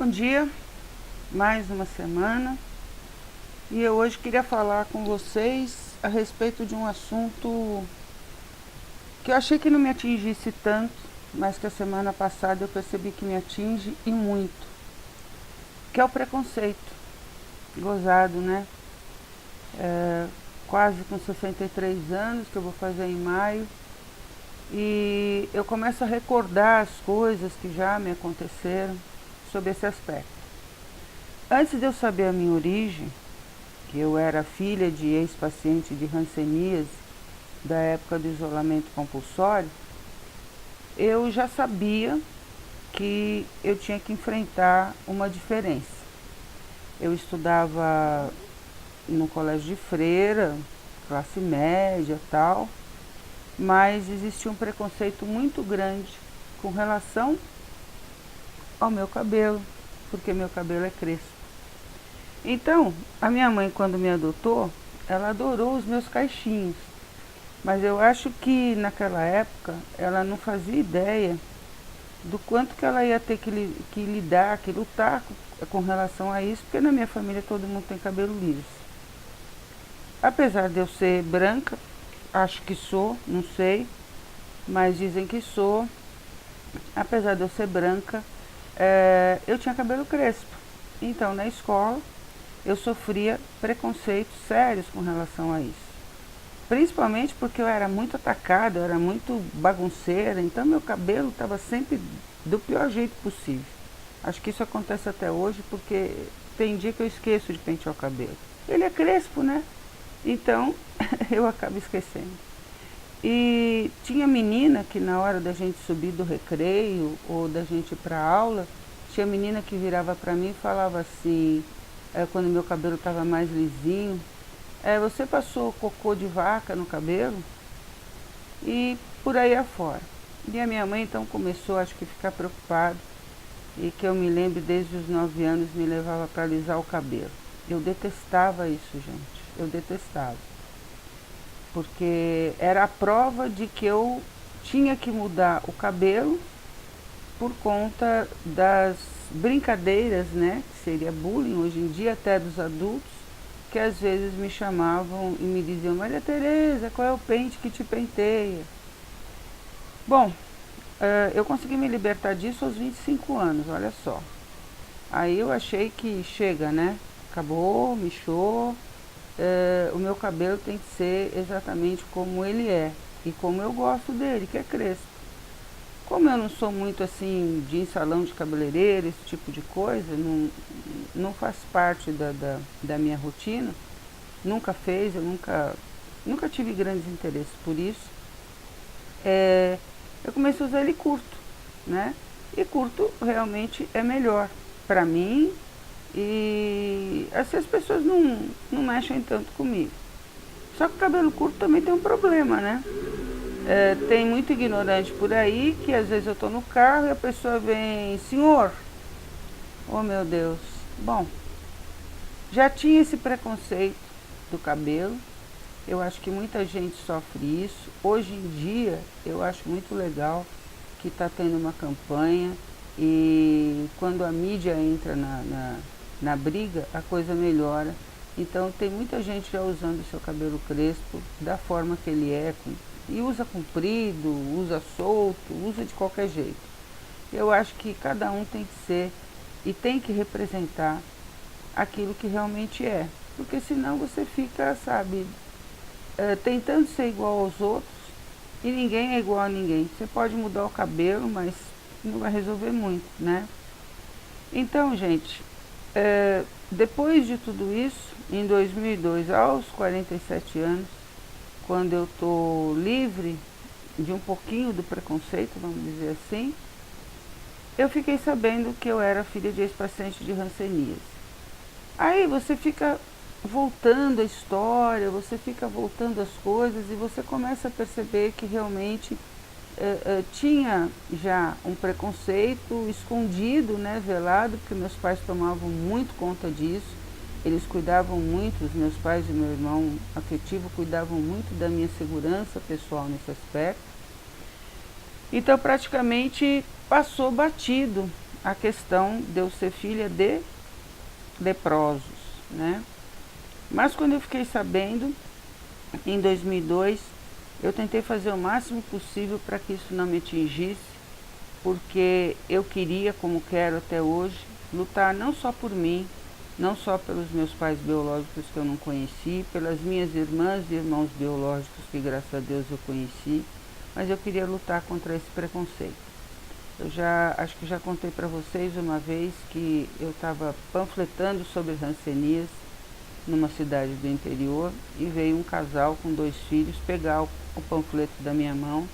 Bom dia, mais uma semana e eu hoje queria falar com vocês a respeito de um assunto que eu achei que não me atingisse tanto, mas que a semana passada eu percebi que me atinge e muito, que é o preconceito. Gozado, né? Quase com 63 anos, que eu vou fazer em maio, e eu começo a recordar as coisas que já me aconteceram sobre esse aspecto. Antes de eu saber a minha origem, que eu era filha de ex-paciente de hanseníase da época do isolamento compulsório, eu já sabia que eu tinha que enfrentar uma diferença. Eu estudava no colégio de freira, classe média e tal, mas existia um preconceito muito grande com relação ao meu cabelo, porque meu cabelo é crespo. Então, a minha mãe, quando me adotou, ela adorou os meus caixinhos, mas eu acho que naquela época ela não fazia ideia do quanto que ela ia ter que lidar, que lutar com relação a isso, porque na minha família todo mundo tem cabelo liso. Apesar de eu ser branca, acho que sou, não sei, mas dizem que sou. Apesar de eu ser branca, eu tinha cabelo crespo. Então, na escola, eu sofria preconceitos sérios com relação a isso. Principalmente porque eu era muito atacada, eu era muito bagunceira, então meu cabelo estava sempre do pior jeito possível. Acho que isso acontece até hoje porque tem dia que eu esqueço de pentear o cabelo. Ele é crespo, né? Então eu acabo esquecendo. E tinha menina que na hora da gente subir do recreio ou da gente ir para aula, tinha menina que virava para mim e falava assim, quando meu cabelo estava mais lisinho, você passou cocô de vaca no cabelo? E por aí afora. E a minha mãe então começou, acho que, a ficar preocupada, e que eu me lembro desde os 9 anos me levava para alisar o cabelo. Eu detestava isso, gente. Eu detestava. Porque era a prova de que eu tinha que mudar o cabelo por conta das brincadeiras, né? Que seria bullying hoje em dia, até dos adultos, que às vezes me chamavam e me diziam: Maria Tereza, qual é o pente que te penteia? Bom, eu consegui me libertar disso aos 25 anos, olha só. Aí eu achei que chega, né? Acabou, mexeu. O meu cabelo tem que ser exatamente como ele é e como eu gosto dele, que é crespo. Como eu não sou muito assim de ir em salão de cabeleireiro, esse tipo de coisa, não faz parte da minha rotina, nunca fez, eu nunca tive grandes interesses por isso. Eu comecei a usar ele curto, né? E curto realmente é melhor para mim e assim as pessoas não mexem tanto comigo. Só que o cabelo curto também tem um problema, né? Tem muito ignorante por aí que às vezes eu tô no carro e a pessoa vem: senhor, oh meu Deus. Bom, já tinha esse preconceito do cabelo. Eu acho que muita gente sofre isso. Hoje em dia, eu acho muito legal que está tendo uma campanha e quando a mídia entra na briga, a coisa melhora. Então, tem muita gente já usando o seu cabelo crespo da forma que ele é, e usa comprido, usa solto, usa de qualquer jeito. Eu acho que cada um tem que ser e tem que representar aquilo que realmente é. Porque senão você fica, sabe, tentando ser igual aos outros e ninguém é igual a ninguém. Você pode mudar o cabelo, mas não vai resolver muito, né? Então, gente, depois de tudo isso, em 2002, aos 47 anos, quando eu tô livre de um pouquinho do preconceito, vamos dizer assim, eu fiquei sabendo que eu era filha de ex-paciente de hanseníase. Aí você fica voltando a história, você fica voltando as coisas e você começa a perceber que realmente tinha já um preconceito escondido, né, velado, porque meus pais tomavam muito conta disso. Eles cuidavam muito, os meus pais e meu irmão afetivo cuidavam muito da minha segurança pessoal nesse aspecto. Então praticamente passou batido a questão de eu ser filha de leprosos, né? Mas quando eu fiquei sabendo, em 2002, eu tentei fazer o máximo possível para que isso não me atingisse, porque eu queria, como quero até hoje, lutar não só por mim, não só pelos meus pais biológicos que eu não conheci, pelas minhas irmãs e irmãos biológicos que graças a Deus eu conheci, mas eu queria lutar contra esse preconceito. Eu acho que já contei para vocês uma vez que eu estava panfletando sobre rancenias numa cidade do interior e veio um casal com 2 filhos pegar o panfleto da minha mão,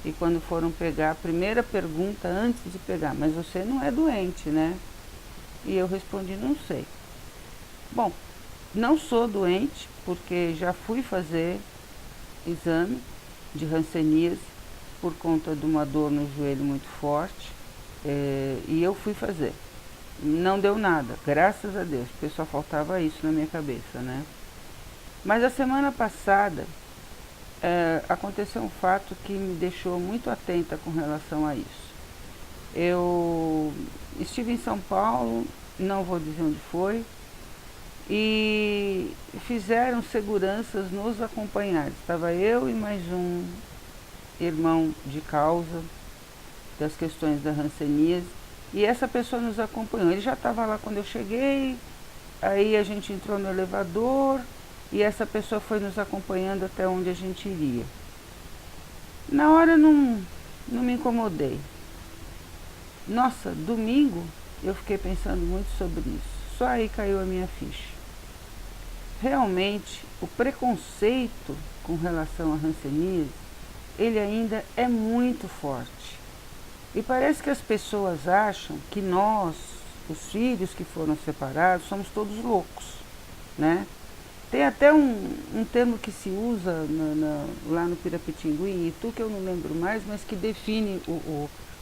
e quando foram pegar, a primeira pergunta antes de pegar: mas você não é doente, né? E eu respondi: não sei. Bom, não sou doente porque já fui fazer exame de hanseníase por conta de uma dor no joelho muito forte, e eu fui fazer. Não deu nada, graças a Deus, porque só faltava isso na minha cabeça, né? Mas a semana passada aconteceu um fato que me deixou muito atenta com relação a isso. Eu estive em São Paulo, não vou dizer onde foi, e fizeram seguranças nos acompanhar. Estava eu e mais um irmão de causa das questões da hanseníase, e essa pessoa nos acompanhou. Ele já estava lá quando eu cheguei, aí a gente entrou no elevador e essa pessoa foi nos acompanhando até onde a gente iria. Na hora não me incomodei. Nossa, domingo eu fiquei pensando muito sobre isso. Só aí caiu a minha ficha. Realmente, o preconceito com relação à hanseníase, ele ainda é muito forte. E parece que as pessoas acham que nós, os filhos que foram separados, somos todos loucos, né? Tem até um termo que se usa lá no Pirapitinguí, em Itu, que eu não lembro mais, mas que define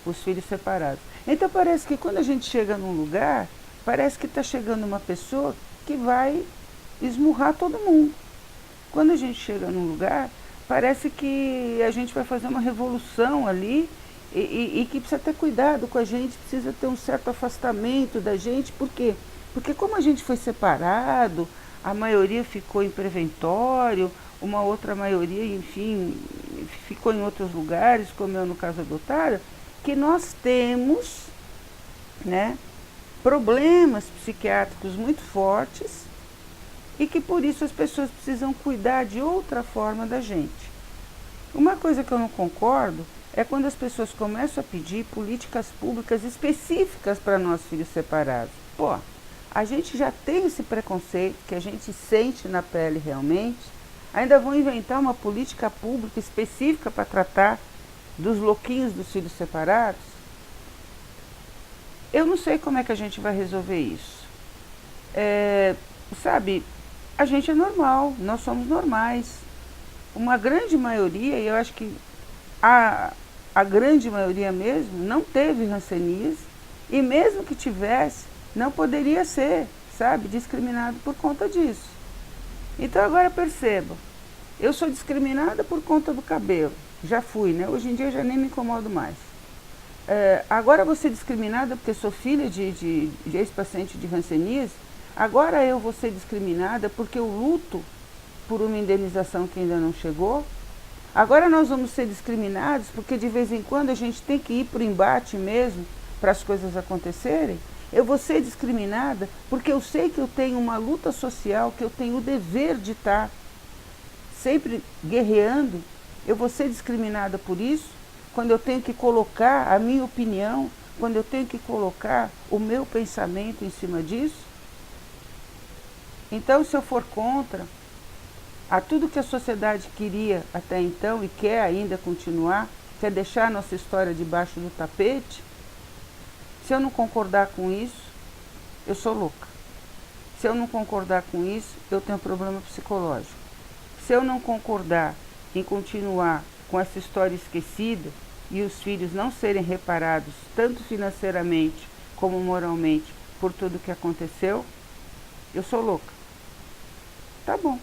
os filhos separados. Então parece que quando a gente chega num lugar, parece que está chegando uma pessoa que vai esmurrar todo mundo. Quando a gente chega num lugar, parece que a gente vai fazer uma revolução ali e que precisa ter cuidado com a gente, precisa ter um certo afastamento da gente. Por quê? Porque como a gente foi separado, a maioria ficou em preventório, uma outra maioria, enfim, ficou em outros lugares, como eu no caso adotada, que nós temos, né, problemas psiquiátricos muito fortes e que por isso as pessoas precisam cuidar de outra forma da gente. Uma coisa que eu não concordo é quando as pessoas começam a pedir políticas públicas específicas para nós filhos separados. Pô, a gente já tem esse preconceito que a gente sente na pele realmente, ainda vão inventar uma política pública específica para tratar dos louquinhos dos filhos separados? Eu não sei como é que a gente vai resolver isso. Sabe, a gente é normal, nós somos normais. Uma grande maioria, e eu acho que a grande maioria mesmo, não teve hanseníase, e mesmo que tivesse, não poderia ser, sabe, discriminado por conta disso. Então agora perceba, eu sou discriminada por conta do cabelo, já fui, né? Hoje em dia eu já nem me incomodo mais. Agora vou ser discriminada porque sou filha de ex-paciente de hanseníase, agora eu vou ser discriminada porque eu luto por uma indenização que ainda não chegou. Agora nós vamos ser discriminados porque de vez em quando a gente tem que ir para o embate mesmo para as coisas acontecerem. Eu vou ser discriminada porque eu sei que eu tenho uma luta social, que eu tenho o dever de estar sempre guerreando. Eu vou ser discriminada por isso, quando eu tenho que colocar a minha opinião, quando eu tenho que colocar o meu pensamento em cima disso. Então, se eu for contra a tudo que a sociedade queria até então e quer ainda continuar, quer deixar a nossa história debaixo do tapete, se eu não concordar com isso, eu sou louca. Se eu não concordar com isso, eu tenho problema psicológico. Se eu não concordar em continuar com essa história esquecida e os filhos não serem reparados, tanto financeiramente como moralmente, por tudo que aconteceu, eu sou louca. Tá bom.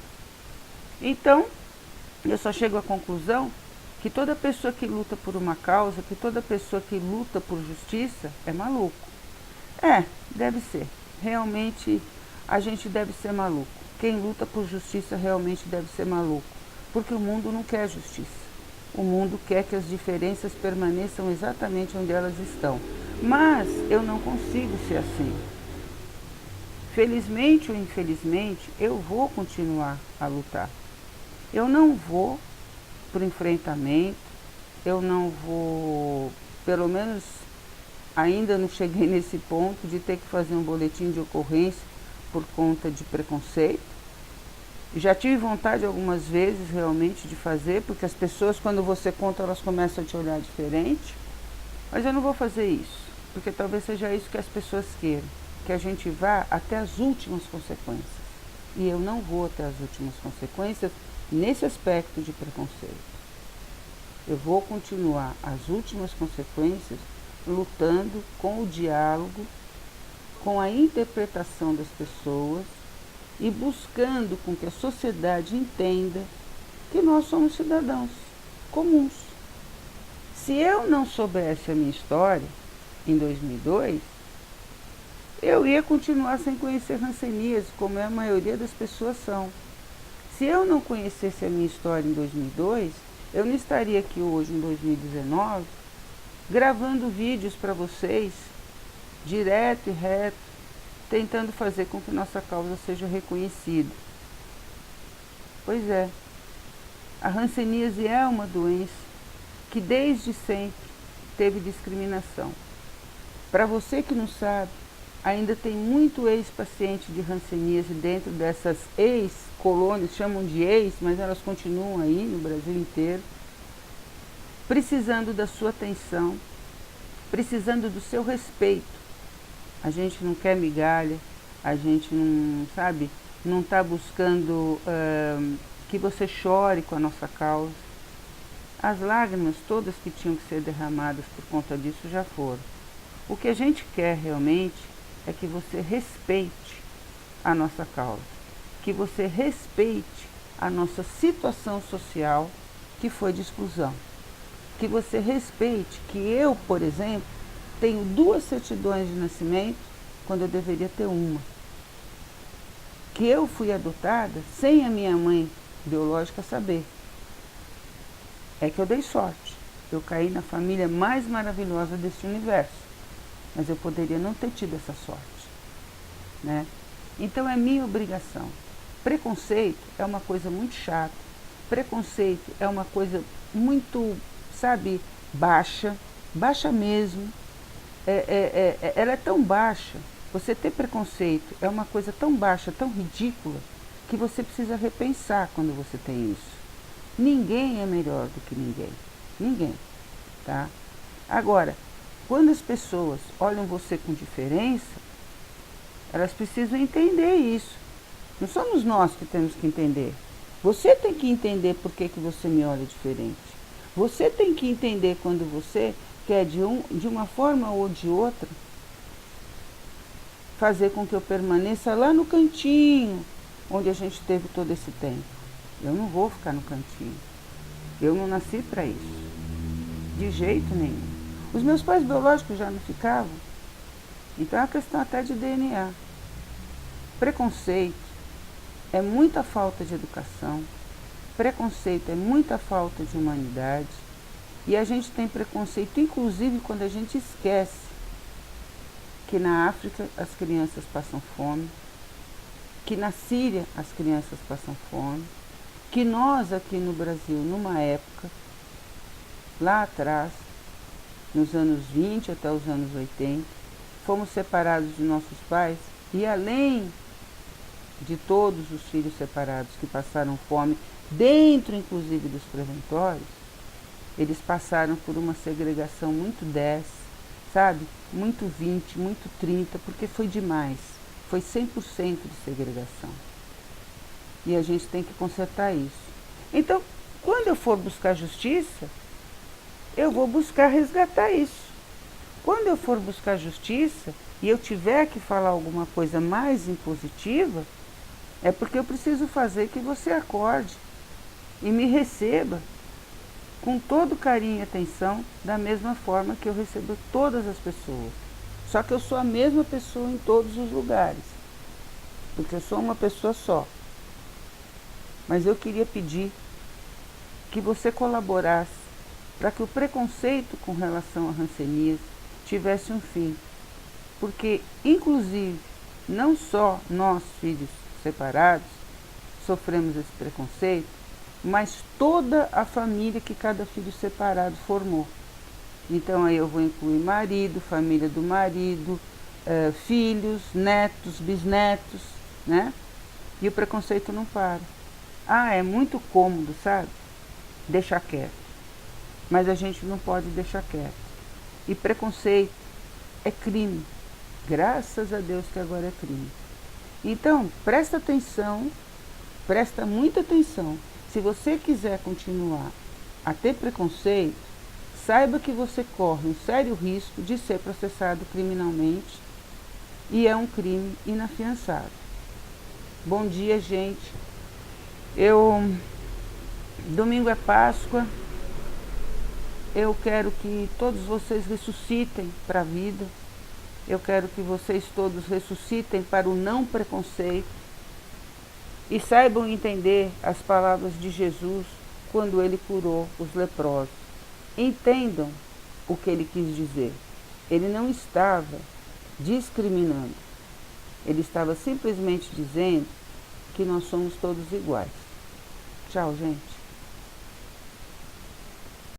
Então, eu só chego à conclusão que toda pessoa que luta por uma causa, que toda pessoa que luta por justiça é maluco. Deve ser. Realmente a gente deve ser maluco. Quem luta por justiça realmente deve ser maluco. Porque o mundo não quer justiça. O mundo quer que as diferenças permaneçam exatamente onde elas estão. Mas eu não consigo ser assim. Felizmente ou infelizmente, eu vou continuar a lutar. Eu não vou para o enfrentamento, eu não vou, pelo menos ainda não cheguei nesse ponto de ter que fazer um boletim de ocorrência por conta de preconceito. Já tive vontade algumas vezes realmente de fazer, porque as pessoas, quando você conta, elas começam a te olhar diferente. Mas eu não vou fazer isso, porque talvez seja isso que as pessoas queiram, que a gente vá até as últimas consequências. E eu não vou até as últimas consequências nesse aspecto de preconceito. Eu vou continuar as últimas consequências lutando com o diálogo, com a interpretação das pessoas e buscando com que a sociedade entenda que nós somos cidadãos comuns. Se eu não soubesse a minha história em 2002, eu ia continuar sem conhecer ranceníase, como a maioria das pessoas são. Se eu não conhecesse a minha história em 2002, eu não estaria aqui hoje, em 2019, gravando vídeos para vocês, direto e reto, tentando fazer com que nossa causa seja reconhecida. Pois é, a hanseníase é uma doença que desde sempre teve discriminação. Para você que não sabe, ainda tem muito ex-paciente de hanseníase dentro dessas ex-colônias, chamam de ex, mas elas continuam aí no Brasil inteiro, precisando da sua atenção, precisando do seu respeito. A gente não quer migalha, a gente não, sabe, não está buscando que você chore com a nossa causa. As lágrimas todas que tinham que ser derramadas por conta disso já foram. O que a gente quer realmente é que você respeite a nossa causa, que você respeite a nossa situação social que foi de exclusão, que você respeite que eu, por exemplo, tenho 2 certidões de nascimento quando eu deveria ter uma, que eu fui adotada sem a minha mãe biológica saber. É que eu dei sorte, eu caí na família mais maravilhosa deste universo, mas eu poderia não ter tido essa sorte, né? Então é minha obrigação. Preconceito é uma coisa muito chata, preconceito é uma coisa muito, sabe, baixa mesmo. Ela é tão baixa, você ter preconceito é uma coisa tão baixa, tão ridícula, que você precisa repensar quando você tem isso. Ninguém é melhor do que ninguém. Ninguém, tá? Agora, quando as pessoas olham você com diferença, elas precisam entender isso. Não somos nós que temos que entender. Você tem que entender por que você me olha diferente. Você tem que entender quando você quer de uma forma ou de outra fazer com que eu permaneça lá no cantinho onde a gente teve todo esse tempo. Eu não vou ficar no cantinho. Eu não nasci para isso. De jeito nenhum. Os meus pais biológicos já não ficavam. Então é uma questão até de DNA. Preconceito é muita falta de educação. Preconceito é muita falta de humanidade. E a gente tem preconceito, inclusive, quando a gente esquece que na África as crianças passam fome, que na Síria as crianças passam fome, que nós aqui no Brasil, numa época, lá atrás, nos anos 20 até os anos 80, fomos separados de nossos pais e além de todos os filhos separados que passaram fome, dentro inclusive dos preventórios, eles passaram por uma segregação muito 10, sabe? Muito 20, muito 30, porque foi demais. Foi 100% de segregação. E a gente tem que consertar isso. Então, quando eu for buscar justiça, eu vou buscar resgatar isso. Quando eu for buscar justiça e eu tiver que falar alguma coisa mais impositiva, é porque eu preciso fazer que você acorde e me receba com todo carinho e atenção, da mesma forma que eu recebo todas as pessoas, Só que eu sou a mesma pessoa em todos os lugares, porque eu sou uma pessoa só. Mas eu queria pedir que você colaborasse para que o preconceito com relação à hanseníase tivesse um fim. Porque, inclusive, não só nós, filhos separados, sofremos esse preconceito, mas toda a família que cada filho separado formou. Então aí eu vou incluir marido, família do marido, filhos, netos, bisnetos, né? E o preconceito não para. Ah, é muito cômodo, sabe? Deixar quieto. Mas a gente não pode deixar quieto. E preconceito é crime. Graças a Deus que agora é crime. Então, presta atenção, presta muita atenção. Se você quiser continuar a ter preconceito, saiba que você corre um sério risco de ser processado criminalmente e é um crime inafiançável. Bom dia, gente. Domingo é Páscoa. Eu quero que todos vocês ressuscitem para a vida. Eu quero que vocês todos ressuscitem para o não preconceito e saibam entender as palavras de Jesus quando ele curou os leprosos. Entendam o que ele quis dizer. Ele não estava discriminando. Ele estava simplesmente dizendo que nós somos todos iguais. Tchau, gente.